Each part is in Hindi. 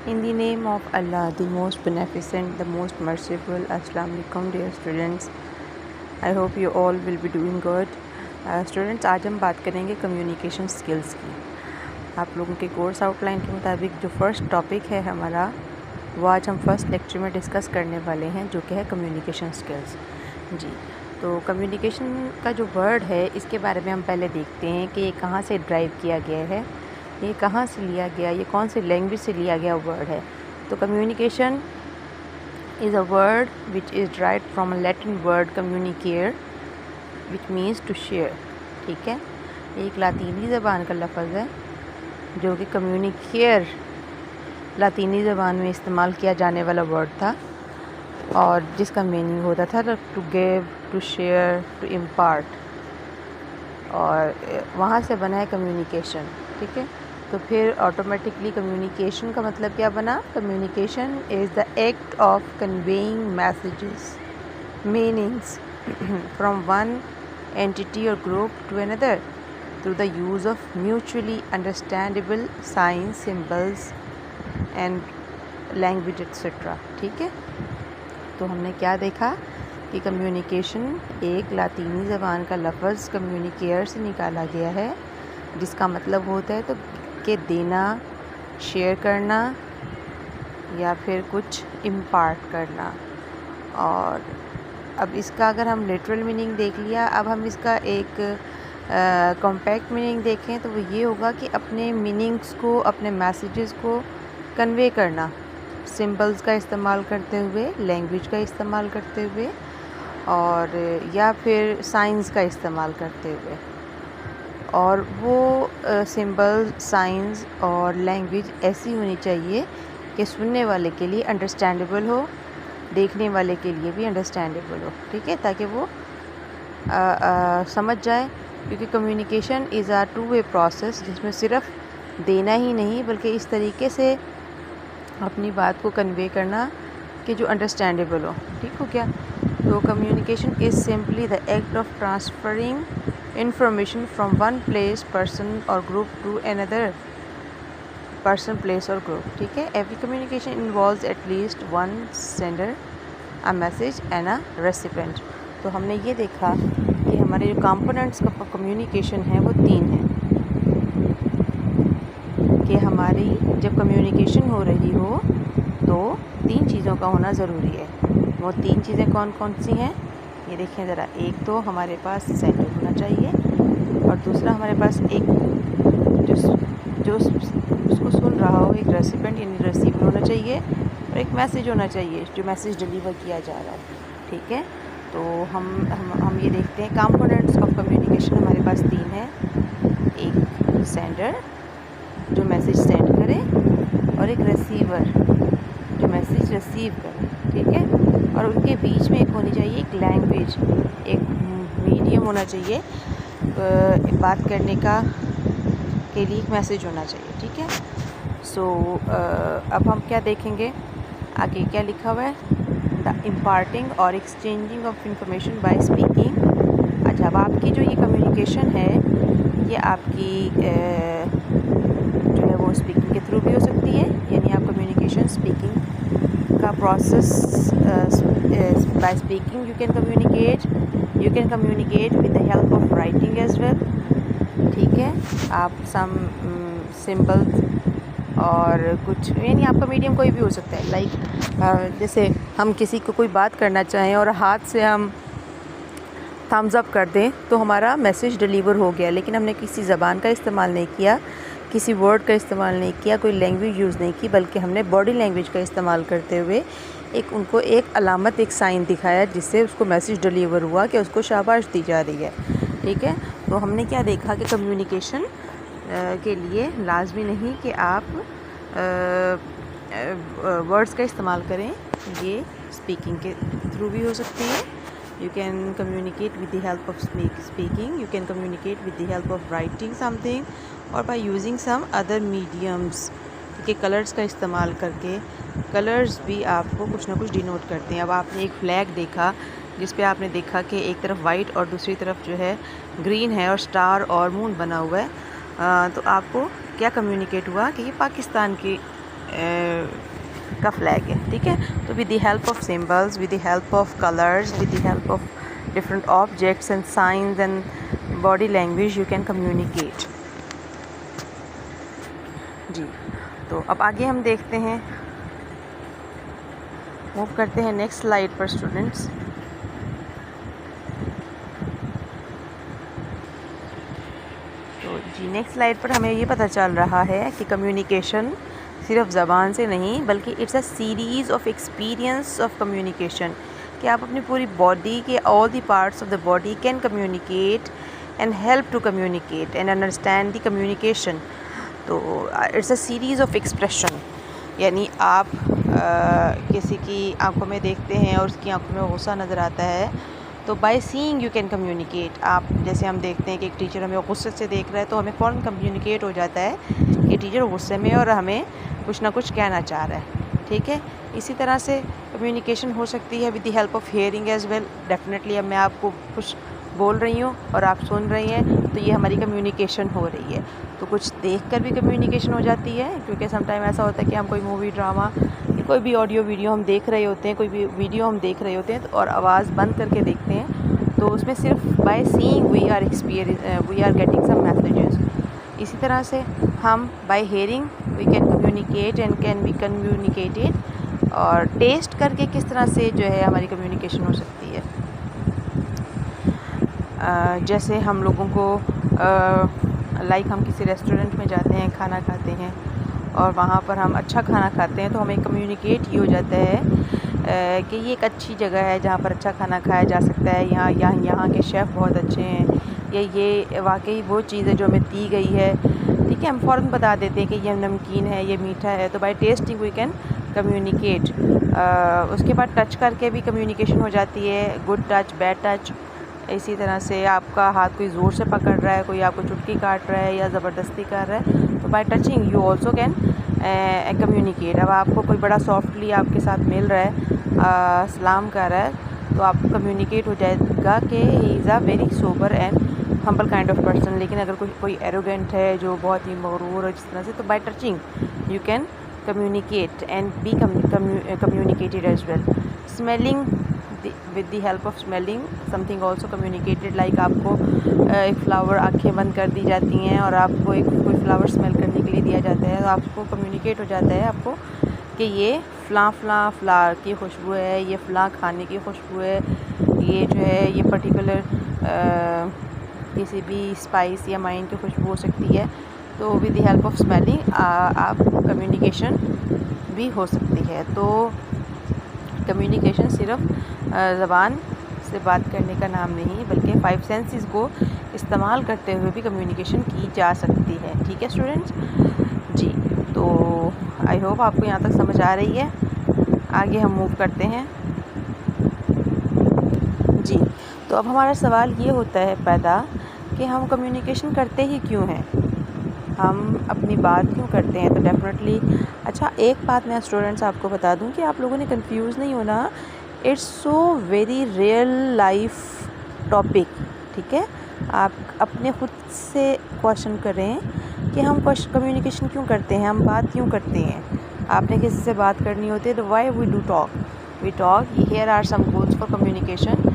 In the name of Allah, the most beneficent, the most merciful. Assalamu alaikum dear students. I hope you all will be doing good. Students आज हम बात करेंगे कम्युनिकेशन स्किल्स की। आप लोगों के कोर्स आउटलाइन के मुताबिक जो फर्स्ट टॉपिक है हमारा, वो आज हम फर्स्ट लेक्चर में डिस्कस करने वाले हैं, जो कि है कम्युनिकेशन स्किल्स। जी, तो कम्युनिकेशन का जो वर्ड है, इसके बारे में हम पहले देखते हैं कि ये कहाँ से ड्राइव किया गया है, ये कहाँ से लिया गया, ये कौन सी लैंग्वेज से लिया गया वर्ड है। तो communication is a word which is drive from a Latin word communicare which means to share. ठीक है, एक लातीनी ज़बान का लफ्ज़ है जो कि कम्युनिकेयर लातीनी ज़बान में इस्तेमाल किया जाने वाला वर्ड था, और जिसका मीनिंग होता था to give, to share, to impart, और वहाँ से बना है कम्युनिकेशन। ठीक है, तो फिर ऑटोमेटिकली कम्युनिकेशन का मतलब क्या बना? Communication is the act of conveying messages, meanings from one entity or group to another through the use of mutually understandable signs, symbols and language etc. ठीक है, तो हमने क्या देखा कि कम्युनिकेशन एक लातीनी ज़बान का लफ्ज़ कम्युनिकेयर से निकाला गया है, जिसका मतलब होता है तो कि देना, शेयर करना या फिर कुछ इम्पार्ट करना। और अब इसका अगर हम लिटरल मीनिंग देख लिया, अब हम इसका एक कॉम्पैक्ट मीनिंग देखें तो वो ये होगा कि अपने मीनिंग्स को, अपने मैसेजेस को कन्वे करना, सिंबल्स का इस्तेमाल करते हुए, लैंग्वेज का इस्तेमाल करते हुए, और या फिर साइंस का इस्तेमाल करते हुए। और वो सिंबल, साइंस और लैंग्वेज ऐसी होनी चाहिए कि सुनने वाले के लिए अंडरस्टैंडेबल हो, देखने वाले के लिए भी अंडरस्टैंडेबल हो। ठीक है, ताकि वो समझ जाए, क्योंकि communication is a two way process, जिसमें सिर्फ देना ही नहीं बल्कि इस तरीके से अपनी बात को कन्वे करना कि जो अंडरस्टैंडेबल हो। ठीक हो गया? तो communication is simply the act of transferring information from one place, person और group to another person, place or group. ठीक है, every communication involves at least one sender, a message and a recipient. तो हमने ये देखा कि हमारे जो कंपोनेंट्स का कम्युनिकेशन है वो 3 हैं, कि हमारी जब कम्युनिकेशन हो रही हो तो 3 चीज़ों का होना ज़रूरी है। वो 3 चीज़ें कौन कौन सी हैं, ये देखें ज़रा। एक तो हमारे पास सेंडर होना चाहिए, और दूसरा हमारे पास एक जो उसको सुन रहा हो, एक रेसिपेंट यानी रिसीवर होना चाहिए, और एक मैसेज होना चाहिए जो मैसेज डिलीवर किया जा रहा है। ठीक है, तो हम ये देखते हैं कंपोनेंट्स ऑफ कम्युनिकेशन हमारे पास 3 हैं। एक सेंडर जो मैसेज सेंड करे, और एक रिसीवर जो मैसेज रिसीव करे। ठीक है, और उनके बीच में एक होनी चाहिए एक लैंग्वेज, एक मीडियम होना चाहिए बात करने का के लिए एक मैसेज होना चाहिए। ठीक है, सो अब हम क्या देखेंगे, आगे क्या लिखा हुआ है? द इम्पार्टिंग और exchanging of information by speaking. अच्छा, अब आपकी जो ये कम्युनिकेशन है, ये आपकी जो है वो स्पीकिंग के थ्रू भी हो सकती है, यानी आप कम्युनिकेशन स्पीकिंग का process by speaking you can communicate with the help of writing as well. ठीक है, आप सम सिंबल्स और कुछ, यानी आपका मीडियम कोई भी हो सकता है। लाइक जैसे हम किसी को कोई बात करना चाहें और हाथ से हम थम्स अप कर दें तो हमारा मैसेज डिलीवर हो गया, लेकिन हमने किसी ज़बान का इस्तेमाल नहीं किया, किसी वर्ड का इस्तेमाल नहीं किया, कोई लैंग्वेज यूज़ नहीं की, बल्कि हमने बॉडी लैंग्वेज का इस्तेमाल करते हुए उनको एक अलामत, एक साइन दिखाया, जिससे उसको मैसेज डिलीवर हुआ कि उसको शाबाश दी जा रही है। ठीक है, तो हमने क्या देखा कि कम्युनिकेशन के लिए लाजमी नहीं कि आप वर्ड्स का इस्तेमाल करें, ये स्पीकिंग के थ्रू भी हो सकती है। You can communicate with the help of speaking, you can communicate with the help of writing something, और by using some other mediums के कलर्स का इस्तेमाल करके। कलर्स भी आपको कुछ ना कुछ डिनोट करते हैं। अब आपने एक फ्लैग देखा जिस पे आपने देखा कि एक तरफ वाइट और दूसरी तरफ जो है ग्रीन है, और स्टार और मून बना हुआ है, तो आपको क्या कम्युनिकेट हुआ कि ये पाकिस्तान की का फ्लैग है, ठीक है। तो with the help of symbols, with the help of colours, with the help of different objects and science and body language you can communicate. जी, तो अब आगे हम देखते हैं, मूव करते हैं नेक्स्ट स्लाइड पर स्टूडेंट्स। तो जी, नेक्स्ट स्लाइड पर हमें ये पता चल रहा है कि कम्युनिकेशन सिर्फ ज़बान से नहीं बल्कि it's a series of experience of communication, कि आप अपनी पूरी बॉडी के all the parts of the body can communicate and help to communicate and understand the communication. तो it's a series of expression, यानी आप किसी की आंखों में देखते हैं और उसकी आंखों में गुस्सा नज़र आता है, तो by seeing you can communicate. आप जैसे हम देखते हैं कि एक टीचर हमें गुस्से से देख रहा है तो हमें फ़ौरन कम्युनिकेट हो जाता है कि टीचर गुस्से में और हमें कुछ ना कुछ कहना चाह रहा है, ठीक है। इसी तरह से कम्युनिकेशन हो सकती है with the help of hearing as well. Definitely अब मैं आपको कुछ बोल रही हूँ और आप सुन रही हैं, तो ये हमारी कम्युनिकेशन हो रही है। तो कुछ देखकर भी कम्युनिकेशन हो जाती है, क्योंकि समटाइम ऐसा होता है कि हम कोई मूवी, ड्रामा, कोई भी ऑडियो वीडियो हम देख रहे होते हैं, कोई भी वीडियो हम देख रहे होते हैं और आवाज़ बंद करके देखते हैं, तो उसमें सिर्फ by seeing we are getting some messages. इसी तरह से हम by hearing we can communicate and can be communicated, और टेस्ट करके किस तरह से जो है हमारी कम्युनिकेशन हो सकती है। जैसे हम लोगों को लाइक हम किसी रेस्टोरेंट में जाते हैं, खाना खाते हैं और वहाँ पर हम अच्छा खाना खाते हैं, तो हमें कम्युनिकेट ये हो जाता है कि ये एक अच्छी जगह है जहाँ पर अच्छा खाना खाया जा सकता है, यहाँ के शेफ़ बहुत अच्छे हैं, ये वाकई वो चीज़ है जो हमें दी गई है, ठीक है। हम फ़ौरन बता देते हैं कि ये नमकीन है, ये मीठा है, तो by tasting we can communicate. उसके बाद टच करके भी कम्युनिकेशन हो जाती है, गुड टच, बैड टच। इसी तरह से आपका हाथ कोई ज़ोर से पकड़ रहा है, कोई आपको चुटकी काट रहा है या ज़बरदस्ती कर रहा है, तो by touching you also can communicate. अब आपको कोई बड़ा सॉफ्टली आपके साथ मिल रहा है, सलाम कर रहा है, तो आपको कम्युनिकेट हो जाएगा कि he is a very sober and humble kind of person. लेकिन अगर कोई एरोगेंट है, जो बहुत ही मगरूर है जिस तरह से, तो by touching you can communicate and be communicated as well. Smelling, with the help of smelling something also communicated, like आपको एक फ्लावर आंखें बंद कर दी जाती हैं और आपको एक कोई फ्लावर स्मेल करने के लिए दिया जाता है, तो आपको कम्युनिकेट हो जाता है आपको कि ये फ़लाँ फ्लावर की खुशबू है, ये फ़लाँ खाने की खुशबू है, ये जो है ये पर्टिकुलर किसी भी स्पाइस या माइन की खुशबू हो सकती है। तो with the help of smelling आप कम्युनिकेशन भी हो सकती है। तो कम्युनिकेशन सिर्फ ज़बान से बात करने का नाम नहीं, बल्कि 5 सेंसेस को इस्तेमाल करते हुए भी कम्युनिकेशन की जा सकती है, ठीक है स्टूडेंट्स। जी, तो आई होप आपको यहाँ तक समझ आ रही है। आगे हम मूव करते हैं। जी, तो अब हमारा सवाल ये होता है पैदा कि हम कम्युनिकेशन करते ही क्यों हैं, हम अपनी बात क्यों करते हैं। तो डेफिनेटली अच्छा, एक बात मैं स्टूडेंट्स आपको बता दूं कि आप लोगों ने कंफ्यूज नहीं होना, it's so very real life topic, ठीक है। आप अपने ख़ुद से क्वेश्चन करें कि हम कम्युनिकेशन क्यों करते हैं, हम बात क्यों करते हैं। आपने किसी से बात करनी होती है तो why we do talk, we talk, here are some goals for communication.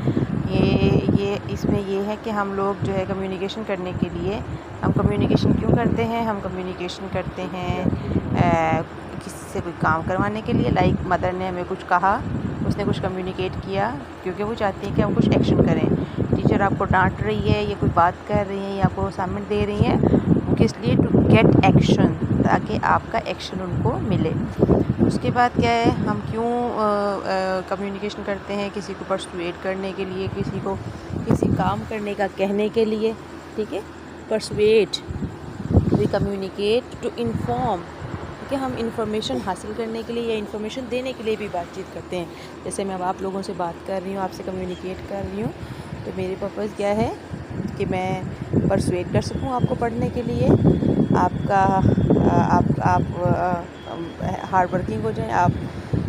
ये इसमें ये है कि हम लोग जो है कम्युनिकेशन करने के लिए, हम कम्युनिकेशन क्यों करते हैं, हम कम्युनिकेशन करते हैं किसी से कोई काम करवाने के लिए, लाइक मदर ने हमें कुछ कहा, उसने कुछ कम्युनिकेट किया क्योंकि वो चाहती है कि हम कुछ एक्शन करें। टीचर आपको डांट रही है, ये कोई बात कर रही है या आपको असाइनमेंट दे रही है, वो किस लिए, टू गेट एक्शन, ताकि आपका एक्शन उनको मिले। उसके बाद क्या है, हम क्यों कम्युनिकेशन करते हैं, किसी को परसुएड करने के लिए, किसी को किसी काम करने का कहने के लिए, ठीक है। Persuade, we communicate to inform, कि हम इंफॉर्मेशन हासिल करने के लिए या इंफॉर्मेशन देने के लिए भी बातचीत करते हैं। जैसे मैं अब आप लोगों से बात कर रही हूँ, आपसे कम्युनिकेट कर रही हूँ, तो मेरे पर्पज़ क्या है कि मैं परसुएड कर सकूँ आपको पढ़ने के लिए, आपका आप हार्ड वर्किंग हो जाएं, आप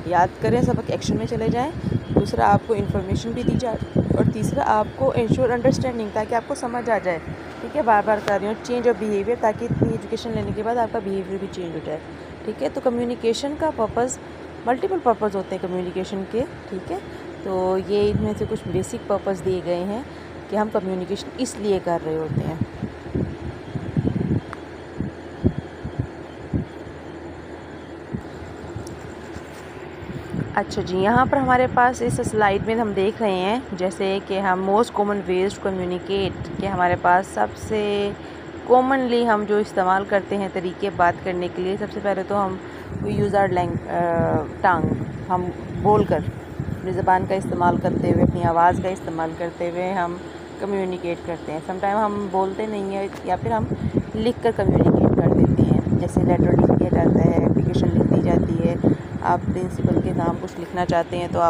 याद करें, सबक एक्शन में चले जाएं। दूसरा, आपको इन्फॉर्मेशन भी दी जाए, और तीसरा, आपको इंश्योर अंडरस्टैंडिंग, ताकि आपको समझ आ जाए, ठीक है। बार बार कर रही हूँ, चेंज ऑफ बिहेवियर, ताकि इतनी एजुकेशन लेने के बाद आपका बिहेवियर भी चेंज हो जाए, ठीक है। तो कम्युनिकेशन का पर्पज़, मल्टीपल पर्पज़ होते हैं कम्युनिकेशन के, ठीक है। तो ये इनमें से कुछ बेसिक पर्पज़ दिए गए हैं कि हम कम्युनिकेशन इसलिए कर रहे होते हैं। अच्छा जी, यहाँ पर हमारे पास इस स्लाइड में हम देख रहे हैं जैसे कि हम most common ways to communicate, कि हमारे पास सबसे कॉमनली हम जो इस्तेमाल करते हैं तरीके बात करने के लिए, सबसे पहले तो हम यूज़ आवर टंग, हम बोल कर अपनी ज़बान का इस्तेमाल करते हुए, अपनी आवाज़ का इस्तेमाल करते हुए हम कम्युनिकेट करते हैं। समटाइम हम बोलते नहीं हैं या फिर हम लिख कर कम्युनिकेट कर देते हैं, जैसे लेटर लिख दिया जाता है, एप्लीकेशन लिख दी जाती है, आप प्रिंसिपल के नाम कुछ लिखना चाहते हैं तो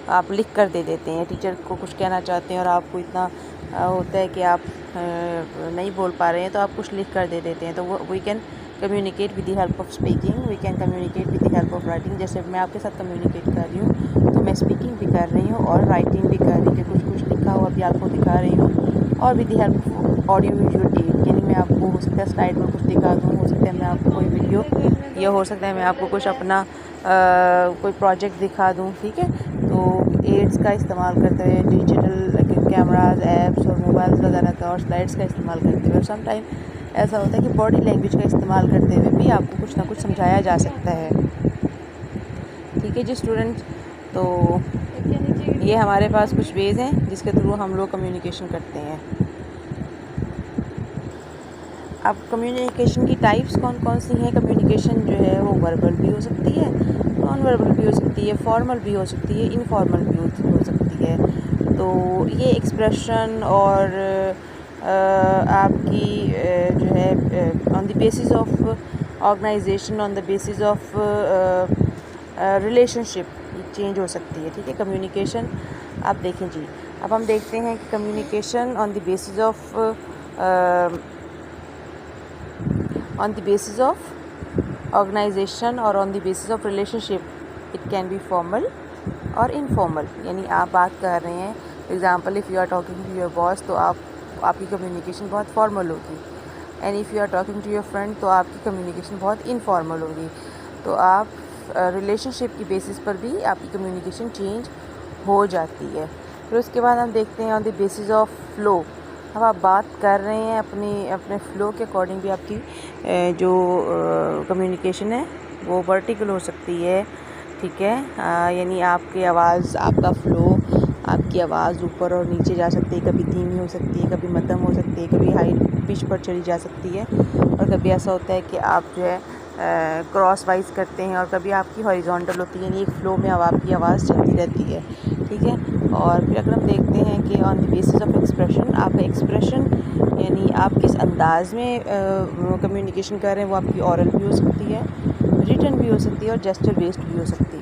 आप लिख कर दे देते हैं, टीचर को कुछ कहना चाहते हैं और आपको इतना होता है कि आप नहीं बोल पा रहे हैं तो आप कुछ लिख कर दे देते हैं। तो we can communicate with the help of speaking, we can communicate with the help of writing. जैसे मैं आपके साथ कम्युनिकेट कर रही हूँ तो मैं स्पीकिंग भी कर रही हूँ और राइटिंग भी कर रही हूँ, कुछ कुछ लिखा हुआ भी आपको दिखा रही हूँ। और with the help of audio visual add, यानी मैं आपको हो सकता है स्लाइड में कुछ दिखा दूँ, हो सकता है मैं आपको कोई वीडियो, या हो सकता है मैं आपको कुछ अपना कोई प्रोजेक्ट दिखा दूँ, ठीक है। तो एड्स का इस्तेमाल करते हुए, डिजिटल कैमराज, ऐप्स और मोबाइल्स वगैरह का और स्लाइड्स का इस्तेमाल करते हुए, और सम टाइम ऐसा होता है कि बॉडी लैंग्वेज का इस्तेमाल करते हुए भी आपको कुछ ना कुछ समझाया जा सकता है, ठीक है जी स्टूडेंट्स। तो ये हमारे पास कुछ वेज़ हैं जिसके थ्रू हम लोग कम्युनिकेशन करते हैं। अब कम्युनिकेशन की टाइप्स कौन कौन सी हैं? कम्युनिकेशन जो है वो वर्बल भी हो सकती है, नॉन वर्बल भी हो सकती है, फॉर्मल भी हो सकती है, इनफॉर्मल भी हो सकती है। तो ये एक्सप्रेशन और आपकी जो है on the basis of organisation, on the basis of relationship change हो सकती है, ठीक है। कम्युनिकेशन आप देखें जी, अब हम देखते हैं कि communication on the basis of organisation और on the basis of relationship, it can be formal और इनफॉर्मल। यानी आप बात कर रहे हैं, example if you are talking to your boss तो आपकी कम्युनिकेशन बहुत फॉर्मल होगी, and if you are talking to your friend तो आपकी कम्युनिकेशन बहुत इनफॉर्मल होगी। तो आप रिलेशनशिप की बेसिस पर भी आपकी कम्युनिकेशन चेंज हो जाती है। फिर उसके बाद हम देखते हैं on the basis of flow. अब आप बात कर रहे हैं अपने फ़्लो के अकॉर्डिंग भी आपकी जो कम्युनिकेशन है वो वर्टिकल हो सकती है, ठीक है। यानी आपकी आवाज़, आपका फ़्लो, आपकी आवाज़ ऊपर और नीचे जा सकती है, कभी धीमी हो सकती है, कभी मध्यम हो सकती है, कभी हाई पिच पर चली जा सकती है, और कभी ऐसा होता है कि आप जो है क्रॉस वाइज करते हैं, और कभी आपकी हॉरिजॉन्टल होती है, यानी एक फ़्लो में अब आपकी आवाज़ चलती रहती है, ठीक है। और फिर अगर हम देखते हैं कि on the basis of expression, आपका एक्सप्रेशन यानी आप किस अंदाज में कम्युनिकेशन कर रहे हैं, वो आपकी ओरल भी हो सकती है, रिटन भी हो सकती है और जेस्चर बेस्ड भी हो सकती है।